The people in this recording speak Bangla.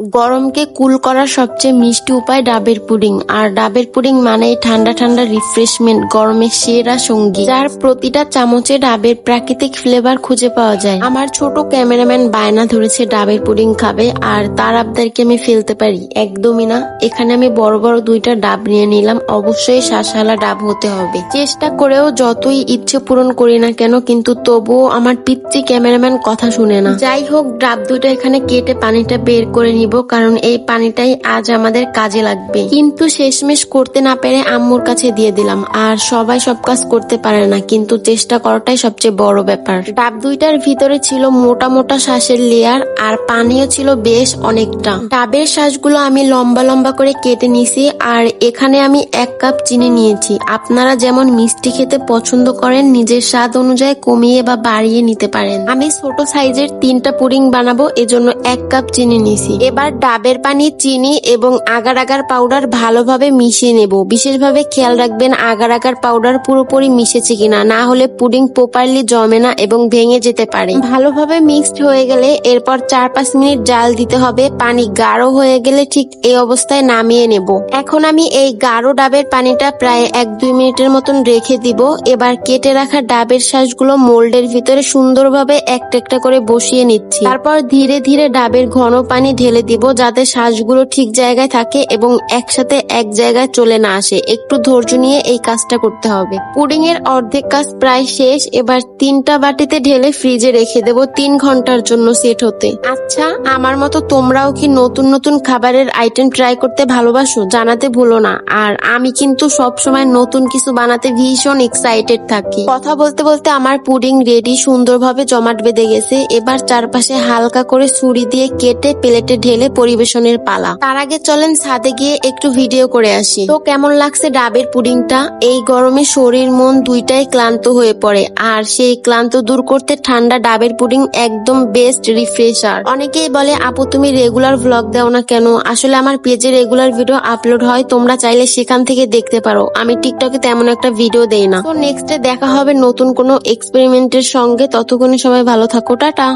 গরমকে কুল করার সবচেয়ে মিষ্টি উপায় ডাবের পুডিং। আর ডাবের পুডিং মানেই ঠান্ডা ঠান্ডা রিফ্রেশমেন্ট, গরমের সেরা সঙ্গী, যার প্রতিটা চামচে ডাবের প্রাকৃতিক ফ্লেভার খুঁজে পাওয়া যায়। আমার ছোট ক্যামেরাম্যান বায়না ধরেছে ডাবের পুডিং খাবে, আর তার আবদারকে আমি ফেলতে পারি? একদমই না। এখানে আমি বড় বড় দুইটা ডাব নিয়ে নিলাম। অবশ্যই শাঁসওয়ালা ডাব হতে হবে। চেষ্টা করেও যতই ইচ্ছে পূরণ করি না কেন, কিন্তু তবুও আমার পিচ্চি ক্যামেরাম্যান কথা শুনে না। যাই হোক, ডাব দুইটা এখানে কেটে পানিটা বের করে নিব, কারণ এই পানিটাই আজ আমাদের কাজে লাগবে। কিন্তু শেষমেশ করতে না পেরে আম্মুর কাছে দিয়ে দিলাম। আর সবাই সব কাজ করতে পারে না, কিন্তু চেষ্টা করাটাই সবচেয়ে বড় ব্যাপার। ডাব দুইটার ভিতরে ছিল মোটা মোটা শ্বাসের লেয়ার, আর পানিও ছিল বেশ অনেকটা। ডাবের শ্বাসগুলো আমি লম্বা লম্বা করে কেটে নিছি। আর এখানে আমি 1 কাপ চিনি নিয়েছি। আপনারা যেমন মিষ্টি খেতে পছন্দ করেন, নিজের স্বাদ অনুযায়ী কমিয়ে বা বাড়িয়ে নিতে পারেন। আমি ছোট সাইজের 3টা পুডিং বানাবো, এজন্য 1 কাপ চিনি নিছি। এবার ডাবের পানি, চিনি এবং আগার আগার পাউডার ভালোভাবে মিশিয়ে নেব। বিশেষভাবে খেয়াল রাখবেন আগার আগার পাউডার পুরোপুরি মিশেছে কিনা, না হলে পুডিং প্রপারলি জমে না এবং ভেঙে যেতে পারে। ভালোভাবে মিক্সড হয়ে গেলে এরপর 4-5 মিনিট জাল দিতে হবে। পানি গাঢ় হয়ে গেলে ঠিক এই অবস্থায় নামিয়ে নেব। এখন আমি এই গাঢ় ডাবের পানিটা প্রায় 1-2 মিনিটের মতন রেখে দিব। এবার কেটে রাখা ডাবের শ্বাসগুলো মোল্ডের ভিতরে সুন্দরভাবে একটা একটা করে বসিয়ে নিচ্ছি। তারপর ধীরে ধীরে ডাবের ঘন পানি ঢেলে দিব, যাতে শ্বাসগুলো ঠিক জায়গায় থাকে এবং একসাথে এক জায়গায় চলে না আসে। একটু ধৈর্য নিয়ে এই কাজটা করতে হবে। পুডিং এর অর্ধেক কাজ প্রায় শেষ। এবার 3টা বাটিতে ঢেলে ফ্রিজে রেখে দেব 3 ঘন্টার জন্য সেট হতে। আচ্ছা, আমার মতো তোমরাও কি নতুন নতুন খাবারের আইটেম ট্রাই করতে ভালোবাসো? জানাতে ভুলো না। আর আমি কিন্তু সব সময় নতুন কিছু বানাতে ভীষণ এক্সাইটেড থাকি। কথা বলতে বলতে আমার পুডিং রেডি, সুন্দরভাবে জমাট বেঁধে গেছে। এবার চারপাশে হালকা করে ছুরি দিয়ে কেটে প্লেটে ঢেলে পরিবেশনের পালা। তার আগে চলেন ছাদে গিয়ে একটু ভিডিও করে আসি। তো কেমন লাগছে ডাবের পুডিংটা? এই গরমে শরীর মন দুইটাই ক্লান্ত হয়ে পড়ে, আর সেই ক্লান্ত দূর করতে ঠান্ডা ডাবের পুডিং একদম বেস্ট রিফ্রেশার। অনেকেই বলে, আপু তুমি রেগুলার ভ্লগ দাও না কেন? আসলে আমার পেজে রেগুলার ভিডিও আপলোড হয়, তোমরা চাইলে সেখান থেকে দেখতে পারো। আমি টিকটকে তেমন একটা ভিডিও দেই না। তো নেক্সটে দেখা হবে নতুন কোনো এক্সপেরিমেন্টের সঙ্গে। ততক্ষণে সবাই ভালো থাকো, টাটা।